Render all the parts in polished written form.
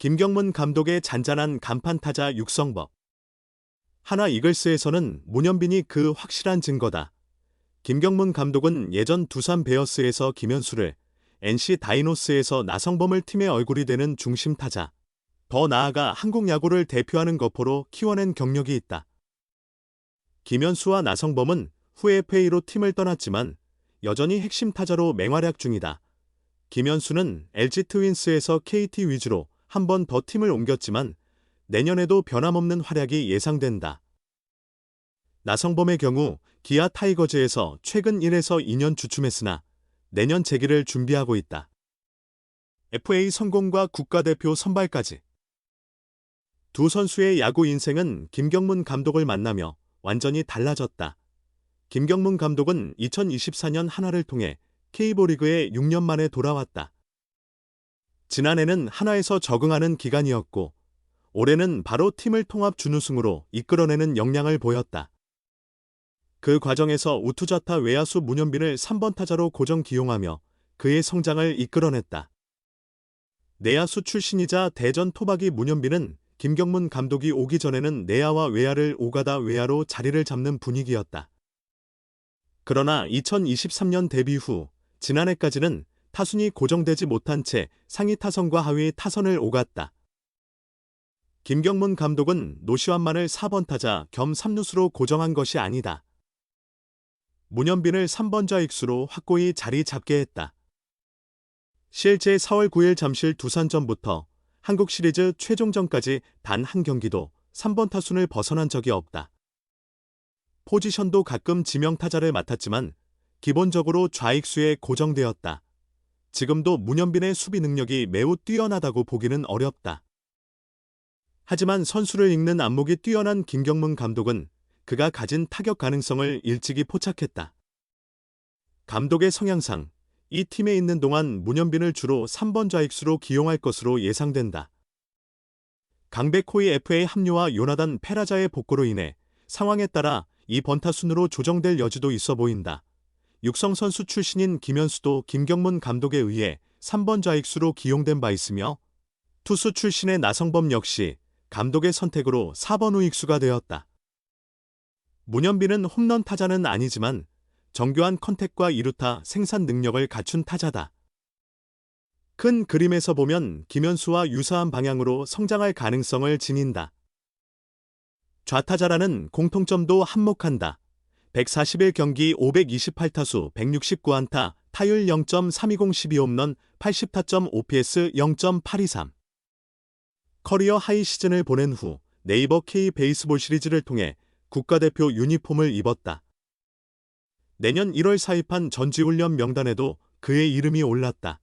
김경문 감독의 잔잔한 간판타자 육성법. 하나 이글스에서는 문현빈이 그 확실한 증거다. 김경문 감독은 예전 두산 베어스에서 김현수를, NC 다이노스에서 나성범을 팀의 얼굴이 되는 중심 타자, 더 나아가 한국 야구를 대표하는 거포로 키워낸 경력이 있다. 김현수와 나성범은 후에 FA로 팀을 떠났지만 여전히 핵심 타자로 맹활약 중이다. 김현수는 LG 트윈스에서 KT 위주로 한 번 더 팀을 옮겼지만 내년에도 변함없는 활약이 예상된다. 나성범의 경우 기아 타이거즈에서 최근 1에서 2년 주춤했으나 내년 재기를 준비하고 있다. FA 성공과 국가대표 선발까지. 두 선수의 야구 인생은 김경문 감독을 만나며 완전히 달라졌다. 김경문 감독은 2024년 한화를 통해 K리그에 6년 만에 돌아왔다. 지난해는 한화에서 적응하는 기간이었고 올해는 바로 팀을 통합 준우승으로 이끌어내는 역량을 보였다. 그 과정에서 우투자타 외야수 문현빈을 3번 타자로 고정 기용하며 그의 성장을 이끌어냈다. 내야수 출신이자 대전 토박이 문현빈은 김경문 감독이 오기 전에는 내야와 외야를 오가다 외야로 자리를 잡는 분위기였다. 그러나 2023년 데뷔 후 지난해까지는 타순이 고정되지 못한 채 상위 타선과 하위 타선을 오갔다. 김경문 감독은 노시환만을 4번 타자 겸 3루수로 고정한 것이 아니다. 문현빈을 3번 좌익수로 확고히 자리 잡게 했다. 실제 4월 9일 잠실 두산전부터 한국 시리즈 최종전까지 단 한 경기도 3번 타순을 벗어난 적이 없다. 포지션도 가끔 지명타자를 맡았지만 기본적으로 좌익수에 고정되었다. 지금도 문현빈의 수비 능력이 매우 뛰어나다고 보기는 어렵다. 하지만 선수를 읽는 안목이 뛰어난 김경문 감독은 그가 가진 타격 가능성을 일찍이 포착했다. 감독의 성향상 이 팀에 있는 동안 문현빈을 주로 3번 좌익수로 기용할 것으로 예상된다. 강백호의 FA 합류와 요나단 페라자의 복구로 인해 상황에 따라 이 번타순으로 조정될 여지도 있어 보인다. 육성 선수 출신인 김현수도 김경문 감독에 의해 3번 좌익수로 기용된 바 있으며 투수 출신의 나성범 역시 감독의 선택으로 4번 우익수가 되었다. 문현빈은 홈런 타자는 아니지만 정교한 컨택과 이루타 생산 능력을 갖춘 타자다. 큰 그림에서 보면 김현수와 유사한 방향으로 성장할 가능성을 지닌다. 좌타자라는 공통점도 한몫한다. 141경기 528타수 169안타, 타율 0.320 12홈런 80타점 OPS 0.823. 커리어 하이 시즌을 보낸 후 네이버 K 베이스볼 시리즈를 통해 국가대표 유니폼을 입었다. 내년 1월 사입한 전지훈련 명단에도 그의 이름이 올랐다.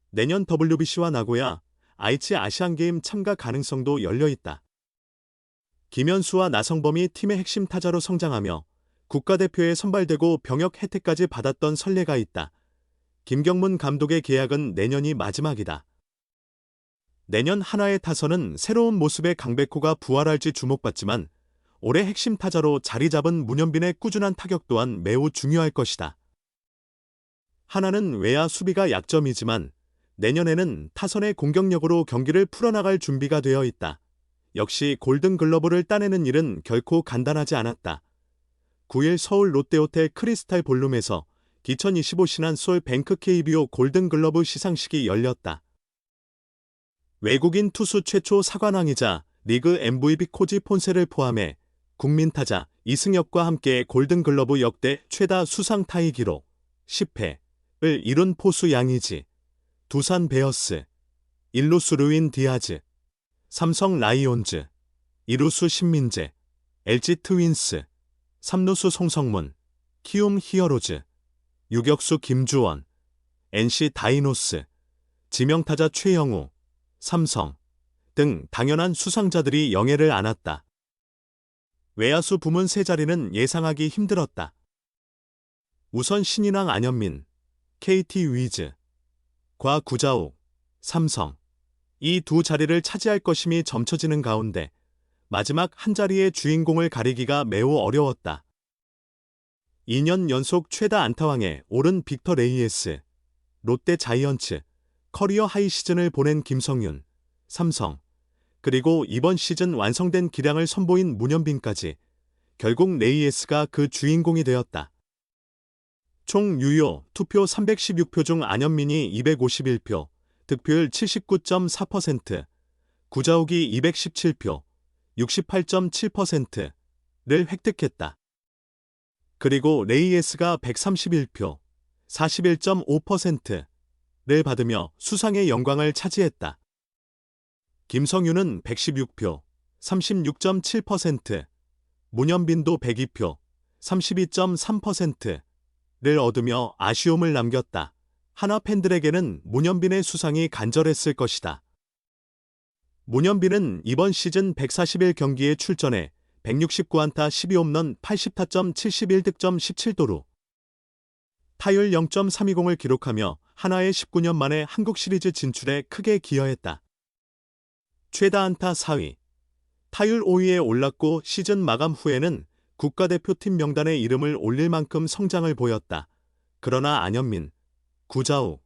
내년 WBC와 나고야, 아이치 아시안게임 참가 가능성도 열려있다. 김현수와 나성범이 팀의 핵심 타자로 성장하며 국가대표에 선발되고 병역 혜택까지 받았던 선례가 있다. 김경문 감독의 계약은 내년이 마지막이다. 내년 한화의 타선은 새로운 모습의 강백호가 부활할지 주목받지만 올해 핵심 타자로 자리 잡은 문현빈의 꾸준한 타격 또한 매우 중요할 것이다. 한화는 외야 수비가 약점이지만 내년에는 타선의 공격력으로 경기를 풀어나갈 준비가 되어 있다. 역시 골든글러브를 따내는 일은 결코 간단하지 않았다. 9일 서울 롯데호텔 크리스탈 볼룸에서 2025 신한솔 뱅크 KBO 골든글러브 시상식이 열렸다. 외국인 투수 최초 사관왕이자 리그 MVP 코지 폰세를 포함해 국민타자 이승엽과 함께 골든글러브 역대 최다 수상 타이 기록 10회를 이룬 포수 양의지, 두산 베어스, 1루수 르윈 디아즈, 삼성 라이온즈, 2루수 신민재, LG 트윈스, 3루수 송성문, 키움 히어로즈, 유격수 김주원, NC 다이노스, 지명타자 최영우, 삼성 등 당연한 수상자들이 영예를 안았다. 외야수 부문 세 자리는 예상하기 힘들었다. 우선 신인왕 안현민, KT 위즈, 과 구자욱, 삼성 이 두 자리를 차지할 것임이 점쳐지는 가운데 마지막 한 자리의 주인공을 가리기가 매우 어려웠다. 2년 연속 최다 안타왕에 오른 빅터 레이에스, 롯데 자이언츠, 커리어 하이 시즌을 보낸 김성윤, 삼성, 그리고 이번 시즌 완성된 기량을 선보인 문현빈까지 결국 레이에스가 그 주인공이 되었다. 총 유효 투표 316표 중 안현민이 251표, 득표율 79.4%, 구자욱이 217표, 68.7%를 획득했다. 그리고 레이에스가 131표, 41.5%를 받으며 수상의 영광을 차지했다. 김성윤은 116표, 36.7%, 문현빈도 102표, 32.3%를 얻으며 아쉬움을 남겼다. 하나 팬들에게는 문현빈의 수상이 간절했을 것이다. 문현빈은 이번 시즌 141경기에 출전해 169안타 12홈런 80타점 71득점 17도루, 타율 0.320을 기록하며 하나의 19년 만에 한국 시리즈 진출에 크게 기여했다. 최다 안타 4위, 타율 5위에 올랐고 시즌 마감 후에는 국가대표팀 명단에 이름을 올릴 만큼 성장을 보였다. 그러나 안현민, 구자욱,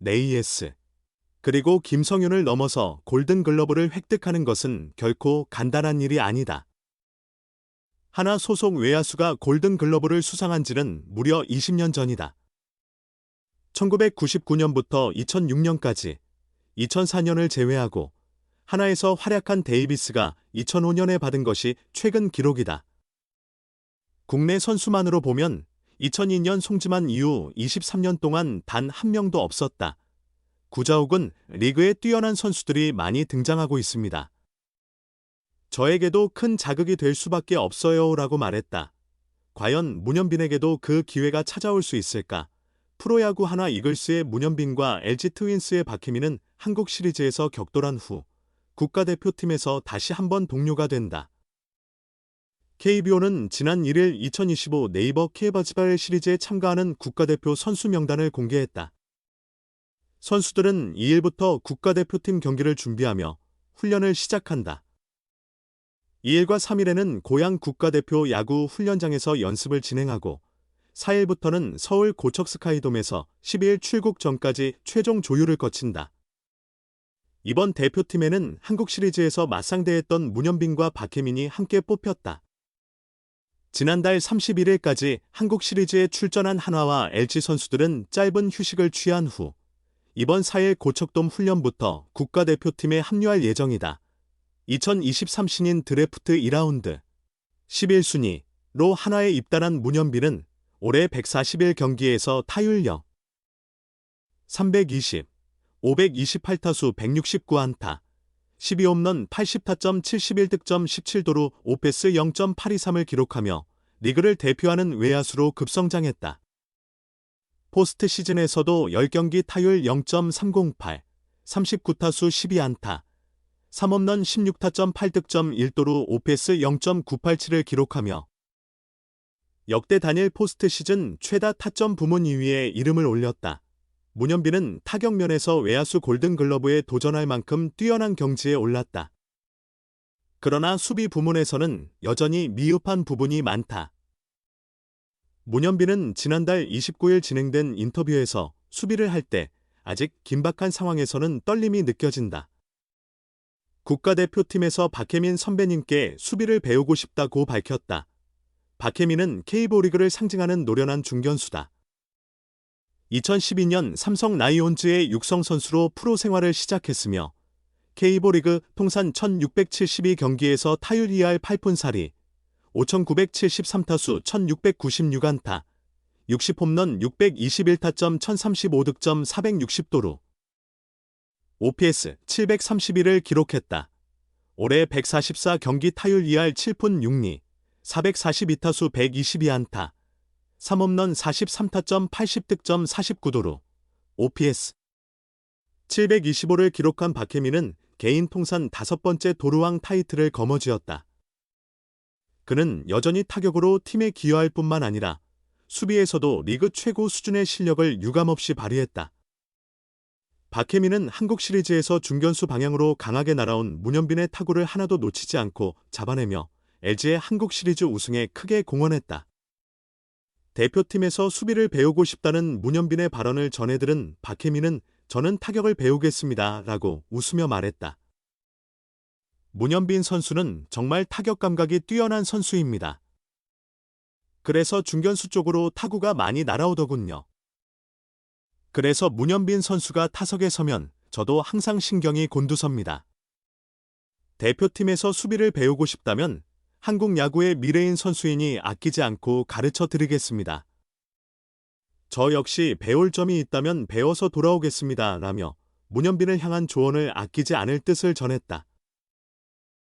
레이에스, 그리고 김성윤을 넘어서 골든글러브를 획득하는 것은 결코 간단한 일이 아니다. 하나 소속 외야수가 골든글러브를 수상한 지는 무려 20년 전이다. 1999년부터 2006년까지 2004년을 제외하고 하나에서 활약한 데이비스가 2005년에 받은 것이 최근 기록이다. 국내 선수만으로 보면 2002년 송지만 이후 23년 동안 단 한 명도 없었다. 구자욱은 리그에 뛰어난 선수들이 많이 등장하고 있습니다. 저에게도 큰 자극이 될 수밖에 없어요 라고 말했다. 과연 문현빈에게도 그 기회가 찾아올 수 있을까? 프로야구 하나 이글스의 문현빈과 LG 트윈스의 박혜민은 한국 시리즈에서 격돌한 후 국가대표팀에서 다시 한번 동료가 된다. KBO는 지난 1일 2025 네이버 K바지발 시리즈에 참가하는 국가대표 선수 명단을 공개했다. 선수들은 2일부터 국가대표팀 경기를 준비하며 훈련을 시작한다. 2일과 3일에는 고향 국가대표 야구 훈련장에서 연습을 진행하고 4일부터는 서울 고척 스카이돔에서 12일 출국 전까지 최종 조율을 거친다. 이번 대표팀에는 한국 시리즈에서 맞상대했던 문현빈과 박혜민이 함께 뽑혔다. 지난달 31일까지 한국 시리즈에 출전한 한화와 LG 선수들은 짧은 휴식을 취한 후 이번 4일 고척돔 훈련부터 국가대표팀에 합류할 예정이다. 2023 신인 드래프트 2라운드 11순위로 한화에 입단한 문현빈은 올해 141경기에서 타율 0, 320, 528타수 169안타, 12홈런 80타점 71득점 17도루 5패스 0.823을 기록하며 리그를 대표하는 외야수로 급성장했다. 포스트 시즌에서도 10경기 타율 0.308, 39타수 12안타, 3홈런 16타점 8득점 1도루 5패스 0.987을 기록하며 역대 단일 포스트 시즌 최다 타점 부문 2위에 이름을 올렸다. 문현빈은 타격면에서 외야수 골든글러브에 도전할 만큼 뛰어난 경지에 올랐다. 그러나 수비 부문에서는 여전히 미흡한 부분이 많다. 문현빈은 지난달 29일 진행된 인터뷰에서 수비를 할 때 아직 긴박한 상황에서는 떨림이 느껴진다. 국가대표팀에서 박혜민 선배님께 수비를 배우고 싶다고 밝혔다. 박혜민은 K리그를 리그를 상징하는 노련한 중견수다. 2012년 삼성 라이온즈의 육성 선수로 프로 생활을 시작했으며 K리그 리그 통산 1672경기에서 타율 2할 8푼 4리, 5973타수 1696안타, 60홈런 621타점 1035득점 460도루, OPS 731을 기록했다. 올해 144경기 타율 2할 7푼 6리, 442타수 122안타, 3홈런 43타점 80득점 49도루, OPS 725를 기록한 박혜민은 개인 통산 5번째 도루왕 타이틀을 거머쥐었다. 그는 여전히 타격으로 팀에 기여할 뿐만 아니라 수비에서도 리그 최고 수준의 실력을 유감없이 발휘했다. 박혜민은 한국 시리즈에서 중견수 방향으로 강하게 날아온 문현빈의 타구를 하나도 놓치지 않고 잡아내며 LG의 한국 시리즈 우승에 크게 공헌했다. 대표팀에서 수비를 배우고 싶다는 문현빈의 발언을 전해 들은 박혜민은 저는 타격을 배우겠습니다 라고 웃으며 말했다. 문현빈 선수는 정말 타격 감각이 뛰어난 선수입니다. 그래서 중견수 쪽으로 타구가 많이 날아오더군요. 그래서 문현빈 선수가 타석에 서면 저도 항상 신경이 곤두섭니다. 대표팀에서 수비를 배우고 싶다면 한국 야구의 미래인 선수이니 아끼지 않고 가르쳐 드리겠습니다. 저 역시 배울 점이 있다면 배워서 돌아오겠습니다. 라며 문현빈을 향한 조언을 아끼지 않을 뜻을 전했다.